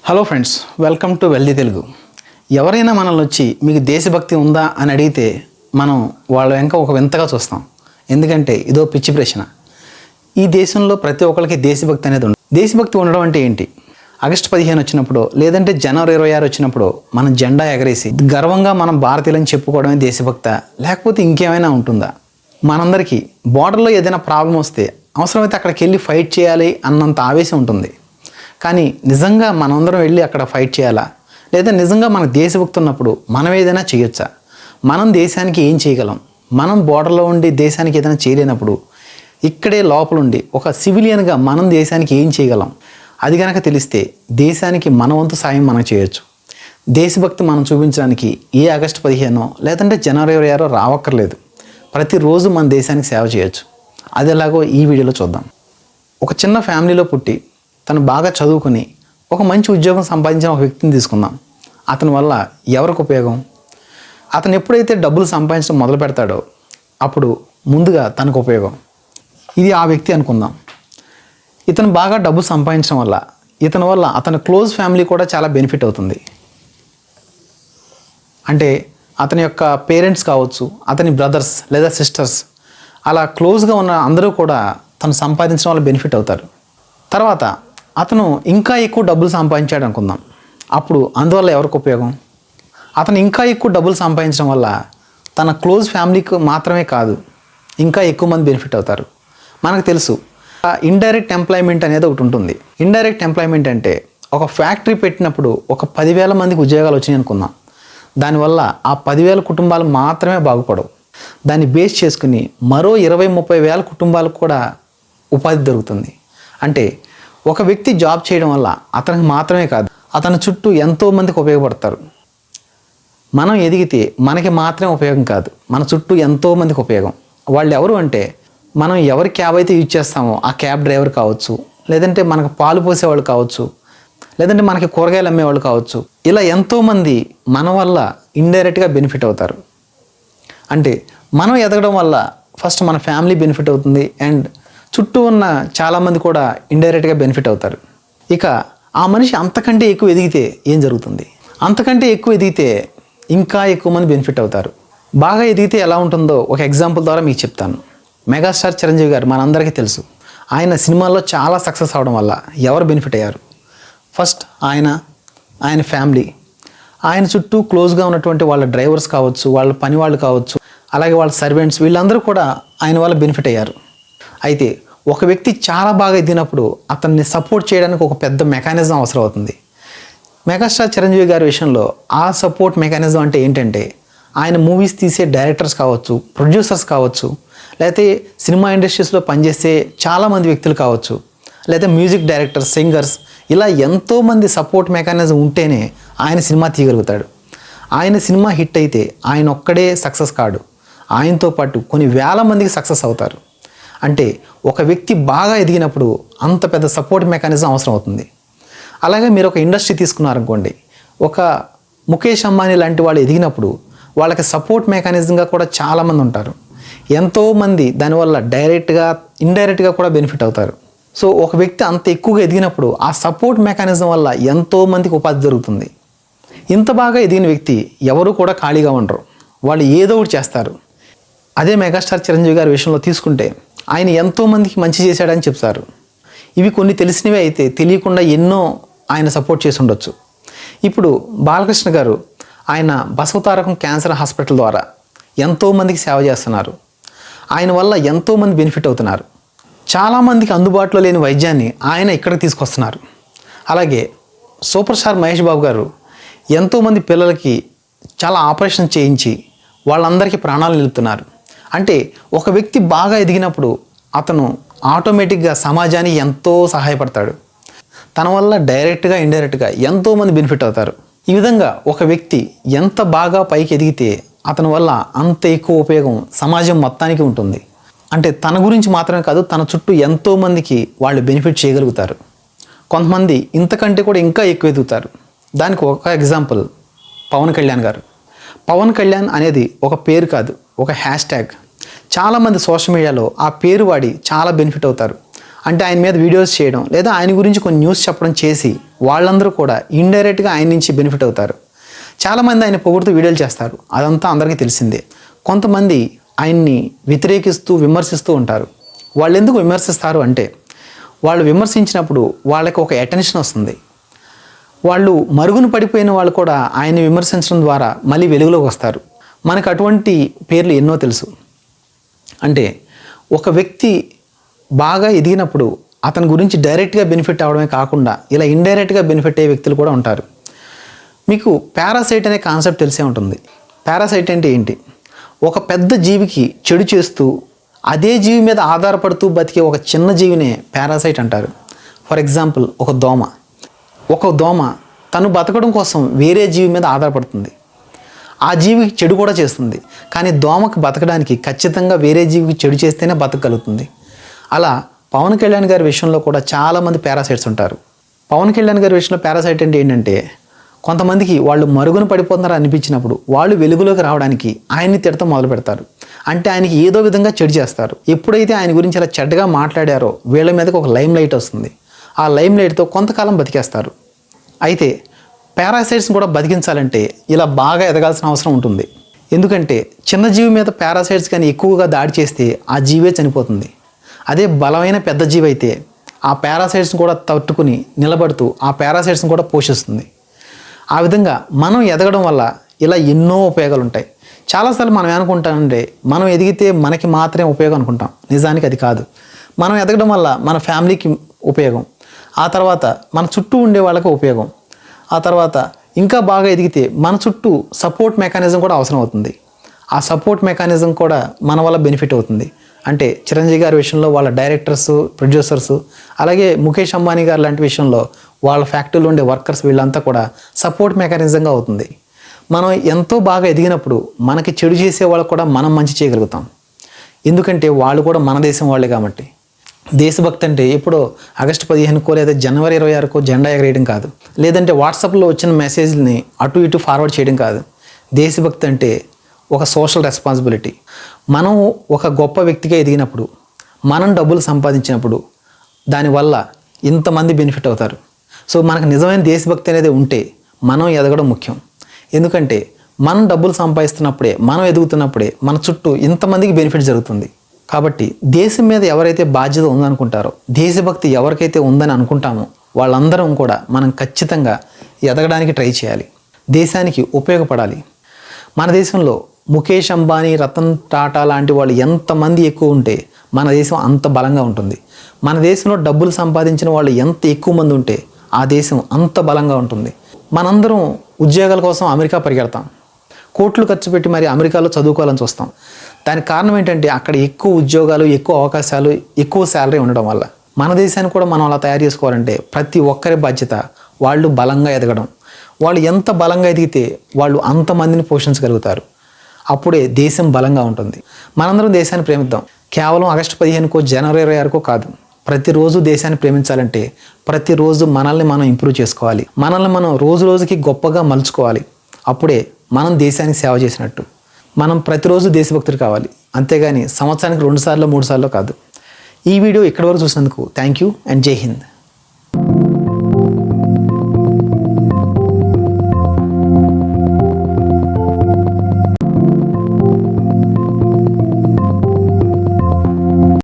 Hello friends, welcome to wealthy Telugu. ఎవరైనా మనల్ని వచ్చి మీకు దేశభక్తి ఉందా అని అడిగితే మనం వాళ్ళ వెంక ఒక వింతగా చూస్తాం. ఎందుకంటే ఇదో పిచ్చి ప్రశ్న. ఈ దేశంలో ప్రతి ఒక్కరికి దేశభక్తి అనేది ఉండదు. దేశభక్తి ఉండడం అంటే ఏంటి? ఆగస్టు 15 వచ్చినప్పుడు లేదంటే జనవరి 26 వచ్చినప్పుడు మనం జెండా ఎగరేసి గర్వంగా మనం భారతీయులని చెప్పుకోవడమే దేశభక్త, లేకపోతే ఇంకేమైనా ఉంటుందా? మనందరికీ బోర్డర్లో ఏదైనా ప్రాబ్లం వస్తే అవసరమైతే అక్కడికి వెళ్ళి ఫైట్ చేయాలి అన్నంత ఆవేశం ఉంటుంది. కానీ నిజంగా మనందరం వెళ్ళి అక్కడ ఫైట్ చేయాలా? లేదా నిజంగా మనకు దేశభక్తి ఉన్నప్పుడు మనం ఏదైనా చేయొచ్చా? మనం దేశానికి ఏం చేయగలం? మనం బోర్డర్లో ఉండి దేశానికి ఏదైనా చేయలేనప్పుడు ఇక్కడే లోపలుండి ఒక సివిలియన్గా మనం దేశానికి ఏం చేయగలం? అది కనుక తెలిస్తే దేశానికి మన వంతు సాయం మనం చేయొచ్చు. దేశభక్తి మనం చూపించడానికి ఏ ఆగస్టు 15 లేదంటే జనవరి 26 రావక్కర్లేదు. ప్రతిరోజు మన దేశానికి సేవ చేయొచ్చు. అది ఎలాగో ఈ వీడియోలో చూద్దాం. ఒక చిన్న ఫ్యామిలీలో పుట్టి తను బాగా చదువుకుని ఒక మంచి ఉద్యోగం సంపాదించిన ఒక వ్యక్తిని తీసుకుందాం. అతని వల్ల ఎవరికి ఉపయోగం? అతను ఎప్పుడైతే డబ్బులు సంపాదించడం మొదలు పెడతాడో అప్పుడు ముందుగా తనకు ఉపయోగం. ఇది ఆ వ్యక్తి అనుకుందాం. ఇతను బాగా డబ్బు సంపాదించడం వల్ల ఇతని వల్ల అతని క్లోజ్ ఫ్యామిలీ కూడా చాలా బెనిఫిట్ అవుతుంది. అంటే అతని యొక్క పేరెంట్స్ కావచ్చు, అతని బ్రదర్స్ లేదా సిస్టర్స్, అలా క్లోజ్గా ఉన్న అందరూ కూడా తను సంపాదించడం వల్ల బెనిఫిట్ అవుతారు. తర్వాత అతను ఇంకా ఎక్కువ డబ్బులు సంపాదించాడు అనుకుందాం. అప్పుడు అందువల్ల ఎవరికి ఉపయోగం? అతను ఇంకా ఎక్కువ డబ్బులు సంపాదించడం వల్ల తన క్లోజ్ ఫ్యామిలీకి మాత్రమే కాదు, ఇంకా ఎక్కువ మంది బెనిఫిట్ అవుతారు. మనకు తెలుసు, ఇండైరెక్ట్ ఎంప్లాయ్మెంట్ అనేది ఒకటి ఉంటుంది. ఇండైరెక్ట్ ఎంప్లాయ్మెంట్ అంటే ఒక ఫ్యాక్టరీ పెట్టినప్పుడు ఒక 10,000 మందికి ఉద్యోగాలు వచ్చినాయి అనుకుందాం. దానివల్ల ఆ 10,000 కుటుంబాలు మాత్రమే బాగుపడవు. దాన్ని బేస్ చేసుకుని మరో 20-30 వేల కుటుంబాలకు కూడా ఉపాధి దొరుకుతుంది. అంటే ఒక వ్యక్తి జాబ్ చేయడం వల్ల అతనికి మాత్రమే కాదు, అతని చుట్టూ ఎంతోమందికి ఉపయోగపడతారు. మనం ఎదిగితే మనకి మాత్రమే ఉపయోగం కాదు, మన చుట్టూ ఎంతోమందికి ఉపయోగం. వాళ్ళు ఎవరు అంటే, మనం ఎవరి క్యాబ్ అయితే యూజ్ చేస్తామో ఆ క్యాబ్ డ్రైవర్ కావచ్చు, లేదంటే మనకు పాలు పోసేవాళ్ళు కావచ్చు, లేదంటే మనకి కూరగాయలు అమ్మేవాళ్ళు కావచ్చు. ఇలా ఎంతోమంది మన వల్ల ఇండైరెక్ట్గా బెనిఫిట్ అవుతారు. అంటే మనం ఎదగడం వల్ల ఫస్ట్ మన ఫ్యామిలీ బెనిఫిట్ అవుతుంది, అండ్ చుట్టూ ఉన్న చాలామంది కూడా ఇండైరెక్ట్గా బెనిఫిట్ అవుతారు. ఇక ఆ మనిషి అంతకంటే ఎక్కువ ఎదిగితే ఏం జరుగుతుంది? అంతకంటే ఎక్కువ ఎదిగితే ఇంకా ఎక్కువ మంది బెనిఫిట్ అవుతారు. బాగా ఎదిగితే ఎలా ఉంటుందో ఒక ఎగ్జాంపుల్ ద్వారా మీకు చెప్తాను. మెగాస్టార్ చిరంజీవి గారు మనందరికీ తెలుసు. ఆయన సినిమాల్లో చాలా సక్సెస్ అవడం వల్ల ఎవరు బెనిఫిట్ అయ్యారు? ఫస్ట్ ఆయన ఫ్యామిలీ, ఆయన చుట్టూ క్లోజ్గా ఉన్నటువంటి వాళ్ళ డ్రైవర్స్ కావచ్చు, వాళ్ళ పని వాళ్ళు కావచ్చు, అలాగే వాళ్ళ సర్వెంట్స్, వీళ్ళందరూ కూడా ఆయన వల్ల బెనిఫిట్ అయ్యారు. అయితే ఒక వ్యక్తి చాలా బాగా ఎదిగినప్పుడు అతన్ని సపోర్ట్ చేయడానికి ఒక పెద్ద మెకానిజం అవసరం అవుతుంది. మెగాస్టార్ చిరంజీవి గారి విషయంలో ఆ సపోర్ట్ మెకానిజం అంటే ఏంటంటే, ఆయన మూవీస్ తీసే డైరెక్టర్స్ కావచ్చు, ప్రొడ్యూసర్స్ కావచ్చు, లేకపోతే సినిమా ఇండస్ట్రీస్లో పనిచేసే చాలామంది వ్యక్తులు కావచ్చు, లేకపోతే మ్యూజిక్ డైరెక్టర్స్, సింగర్స్, ఇలా ఎంతోమంది సపోర్ట్ మెకానిజం ఉంటేనే ఆయన సినిమా తీయగలుగుతాడు. ఆయన సినిమా హిట్ అయితే ఆయన ఒక్కడే సక్సెస్ కాడు, ఆయనతో పాటు కొన్ని వేల మందికి సక్సెస్ అవుతారు. అంటే ఒక వ్యక్తి బాగా ఎదిగినప్పుడు అంత పెద్ద సపోర్ట్ మెకానిజం అవసరం అవుతుంది. అలాగే మీరు ఒక ఇండస్ట్రీ తీసుకున్నారనుకోండి, ఒక ముఖేష్ అంబానీ లాంటి వాళ్ళు ఎదిగినప్పుడు వాళ్ళకి సపోర్ట్ మెకానిజంగా కూడా చాలామంది ఉంటారు. ఎంతోమంది దానివల్ల డైరెక్ట్గా ఇండైరెక్ట్గా కూడా బెనిఫిట్ అవుతారు. సో ఒక వ్యక్తి అంత ఎక్కువగా ఎదిగినప్పుడు ఆ సపోర్ట్ మెకానిజం వల్ల ఎంతోమందికి ఉపాధి జరుగుతుంది. ఇంత బాగా ఎదిగిన వ్యక్తి ఎవరు కూడా ఖాళీగా ఉండరు, వాళ్ళు ఏదో ఒకటి చేస్తారు. అదే మెగాస్టార్ చిరంజీవి గారి విషయంలో తీసుకుంటే ఆయన ఎంతోమందికి మంచి చేశాడని చెప్తారు. ఇవి కొన్ని తెలిసినవి అయితే తెలియకుండా ఎన్నో ఆయన సపోర్ట్ చేసి ఉండొచ్చు. ఇప్పుడు బాలకృష్ణ గారు ఆయన బసవతారకం క్యాన్సర్ హాస్పిటల్ ద్వారా ఎంతోమందికి సేవ చేస్తున్నారు. ఆయన వల్ల ఎంతోమంది బెనిఫిట్ అవుతున్నారు. చాలామందికి అందుబాటులో లేని వైద్యాన్ని ఆయన ఇక్కడికి తీసుకొస్తున్నారు. అలాగే సూపర్ స్టార్ మహేష్ బాబు గారు ఎంతోమంది పిల్లలకి చాలా ఆపరేషన్ చేయించి వాళ్ళందరికీ ప్రాణాలు నిలుపుతున్నారు. అంటే ఒక వ్యక్తి బాగా ఎదిగినప్పుడు అతను ఆటోమేటిక్గా సమాజానికి ఎంతో సహాయపడతాడు. తన వల్ల డైరెక్ట్గా ఇండైరెక్ట్గా ఎంతోమంది బెనిఫిట్ అవుతారు. ఈ విధంగా ఒక వ్యక్తి ఎంత బాగా పైకి ఎదిగితే అతని వల్ల అంత ఎక్కువ ఉపయోగం సమాజం మొత్తానికి ఉంటుంది. అంటే తన గురించి మాత్రమే కాదు, తన చుట్టూ ఎంతోమందికి వాళ్ళు బెనిఫిట్ చేయగలుగుతారు. కొంతమంది ఇంతకంటే కూడా ఇంకా ఎక్కువ ఎదుగుతారు. దానికి ఒక ఎగ్జాంపుల్ పవన్ కళ్యాణ్ గారు. పవన్ కళ్యాణ్ అనేది ఒక పేరు కాదు, ఒక హ్యాష్ ట్యాగ్. చాలామంది సోషల్ మీడియాలో ఆ పేరు వాడి చాలా బెనిఫిట్ అవుతారు. అంటే ఆయన మీద వీడియోస్ చేయడం లేదా ఆయన గురించి కొన్ని న్యూస్ చెప్పడం చేసి వాళ్ళందరూ కూడా ఇండైరెక్ట్గా ఆయన నుంచి బెనిఫిట్ అవుతారు. చాలామంది ఆయన పొగుడుతూ వీడియోలు చేస్తారు, అదంతా అందరికీ తెలిసిందే. కొంతమంది ఆయన్ని వ్యతిరేకిస్తూ విమర్శిస్తూ ఉంటారు. వాళ్ళు ఎందుకు విమర్శిస్తారు అంటే వాళ్ళు విమర్శించినప్పుడు వాళ్ళకి ఒక అటెన్షన్ వస్తుంది. వాళ్ళు మరుగున పడిపోయిన వాళ్ళు కూడా ఆయన్ని విమర్శించడం ద్వారా మళ్ళీ వెలుగులోకి వస్తారు. మనకు అటువంటి పేర్లు ఎన్నో తెలుసు. అంటే ఒక వ్యక్తి బాగా ఎదిగినప్పుడు అతని గురించి డైరెక్ట్గా బెనిఫిట్ అవ్వడమే కాకుండా ఇలా ఇండైరెక్ట్గా బెనిఫిట్ అయ్యే వ్యక్తులు కూడా ఉంటారు. మీకు పారాసైట్ అనే కాన్సెప్ట్ తెలిసే ఉంటుంది. పారాసైట్ అంటే ఏంటి? ఒక పెద్ద జీవికి చెడు చేస్తూ అదే జీవి మీద ఆధారపడుతూ బతికే ఒక చిన్న జీవినే పారాసైట్ అంటారు. ఫర్ ఎగ్జాంపుల్, ఒక దోమ తను బతకడం కోసం వేరే జీవి మీద ఆధారపడుతుంది. ఆ జీవికి చెడు కూడా చేస్తుంది. కానీ దోమకి బతకడానికి ఖచ్చితంగా వేరే జీవికి చెడు చేస్తేనే బతకగలుగుతుంది. అలా పవన్ కళ్యాణ్ గారి విషయంలో కూడా చాలామంది పారాసైట్స్ ఉంటారు. పవన్ కళ్యాణ్ గారి విషయంలో పారాసైట్ అంటే ఏంటంటే కొంతమందికి వాళ్ళు మరుగున పడిపోతున్నారని అనిపించినప్పుడు వాళ్ళు వెలుగులోకి రావడానికి ఆయన్ని తిడతాం మొదలు పెడతారు. అంటే ఆయనకి ఏదో విధంగా చెడు చేస్తారు. ఎప్పుడైతే ఆయన గురించి అలా చెడ్డగా మాట్లాడారో వీళ్ళ మీదకి ఒక లైమ్ లైట్ వస్తుంది. ఆ లైమ్ లైట్తో కొంతకాలం బతికేస్తారు. అయితే పారాసైట్స్ని కూడా బతికించాలంటే ఇలా బాగా ఎదగాల్సిన అవసరం ఉంటుంది. ఎందుకంటే చిన్న జీవి మీద పారాసైట్స్ కానీ ఎక్కువగా దాడి చేస్తే ఆ జీవే చనిపోతుంది. అదే బలమైన పెద్ద జీవి అయితే ఆ పారాసైట్స్ని కూడా తట్టుకుని నిలబడుతూ ఆ పారాసైట్స్ని కూడా పోషిస్తుంది. ఆ విధంగా మనం ఎదగడం వల్ల ఇలా ఎన్నో ఉపయోగాలు ఉంటాయి. చాలాసార్లు మనం ఏమనుకుంటామంటే మనం ఎదిగితే మనకి మాత్రమే ఉపయోగం అనుకుంటాం. నిజానికి అది కాదు. మనం ఎదగడం వల్ల మన ఫ్యామిలీకి ఉపయోగం, ఆ తర్వాత మన చుట్టూ ఉండే వాళ్ళకి ఉపయోగం, ఆ తర్వాత ఇంకా బాగా ఎదిగితే మన చుట్టూ సపోర్ట్ మెకానిజం కూడా అవసరం అవుతుంది. ఆ సపోర్ట్ మెకానిజం కూడా మన వల్ల బెనిఫిట్ అవుతుంది. అంటే చిరంజీవి గారి విషయంలో వాళ్ళ డైరెక్టర్స్, ప్రొడ్యూసర్స్, అలాగే ముఖేష్ అంబానీ గారు లాంటి విషయంలో వాళ్ళ ఫ్యాక్టరీలో ఉండే వర్కర్స్ వీళ్ళంతా కూడా సపోర్ట్ మెకానిజంగా అవుతుంది. మనం ఎంతో బాగా ఎదిగినప్పుడు మనకి చెడు చేసే వాళ్ళకు కూడా మనం మంచి చేయగలుగుతాం. ఎందుకంటే వాళ్ళు కూడా మన దేశం వాళ్ళే కాబట్టి. దేశభక్తి అంటే ఎప్పుడో ఆగస్టు 15కో లేదా జనవరి 26కో జెండా ఎగరేయడం కాదు, లేదంటే వాట్సాప్లో వచ్చిన మెసేజ్ని అటు ఇటు ఫార్వర్డ్ చేయడం కాదు. దేశభక్తి అంటే ఒక సోషల్ రెస్పాన్సిబిలిటీ. మనం ఒక గొప్ప వ్యక్తిగా ఎదిగినప్పుడు, మనం డబ్బులు సంపాదించినప్పుడు దానివల్ల ఇంతమంది బెనిఫిట్ అవుతారు. సో మనకు నిజమైన దేశభక్తి అనేది ఉంటే మనం ఎదగడం ముఖ్యం. ఎందుకంటే మనం డబ్బులు సంపాదిస్తున్నప్పుడే, మనం ఎదుగుతున్నప్పుడే మన చుట్టూ ఇంతమందికి బెనిఫిట్ జరుగుతుంది. కాబట్టి దేశం మీద ఎవరైతే బాధ్యత ఉందనుకుంటారో, దేశభక్తి ఎవరికైతే ఉందని అనుకుంటామో వాళ్ళందరం కూడా మనం ఖచ్చితంగా ఎదగడానికి ట్రై చేయాలి, దేశానికి ఉపయోగపడాలి. మన దేశంలో ముఖేష్ అంబానీ, రతన్ టాటా లాంటి వాళ్ళు ఎంతమంది ఎక్కువ ఉంటే మన దేశం అంత బలంగా ఉంటుంది. మన దేశంలో డబ్బులు సంపాదించిన వాళ్ళు ఎంత ఎక్కువ మంది ఉంటే ఆ దేశం అంత బలంగా ఉంటుంది. మనందరం ఉద్యోగాల కోసం అమెరికా పరిగెడతాం, కోట్లు ఖర్చు పెట్టి మరి అమెరికాలో చదువుకోవాలని చూస్తాం. దానికి కారణం ఏంటంటే అక్కడ ఎక్కువ ఉద్యోగాలు, ఎక్కువ అవకాశాలు, ఎక్కువ శాలరీ ఉండడం వల్ల. మన దేశాన్ని కూడా మనం అలా తయారు చేసుకోవాలంటే ప్రతి ఒక్కరి బాధ్యత వాళ్ళు బలంగా ఎదగడం. వాళ్ళు ఎంత బలంగా ఎదిగితే వాళ్ళు అంతమందిని పోషించగలుగుతారు. అప్పుడే దేశం బలంగా ఉంటుంది. మనందరం దేశాన్ని ప్రేమిద్దాం. కేవలం ఆగస్టు 15కో జనవరి 26కో కాదు. ప్రతిరోజు దేశాన్ని ప్రేమించాలంటే ప్రతిరోజు మనల్ని మనం ఇంప్రూవ్ చేసుకోవాలి. మనల్ని మనం రోజు రోజుకి గొప్పగా మలుచుకోవాలి. అప్పుడే మనం దేశానికి సేవ చేసినట్టు. మనం ప్రతిరోజు దేశభక్తులు కావాలి, అంతేగాని సంవత్సరానికి 2 సార్లు 3 సార్లు కాదు. ఈ వీడియో ఇక్కడి వరకు చూసినందుకు థ్యాంక్ యూ అండ్ జై హింద్.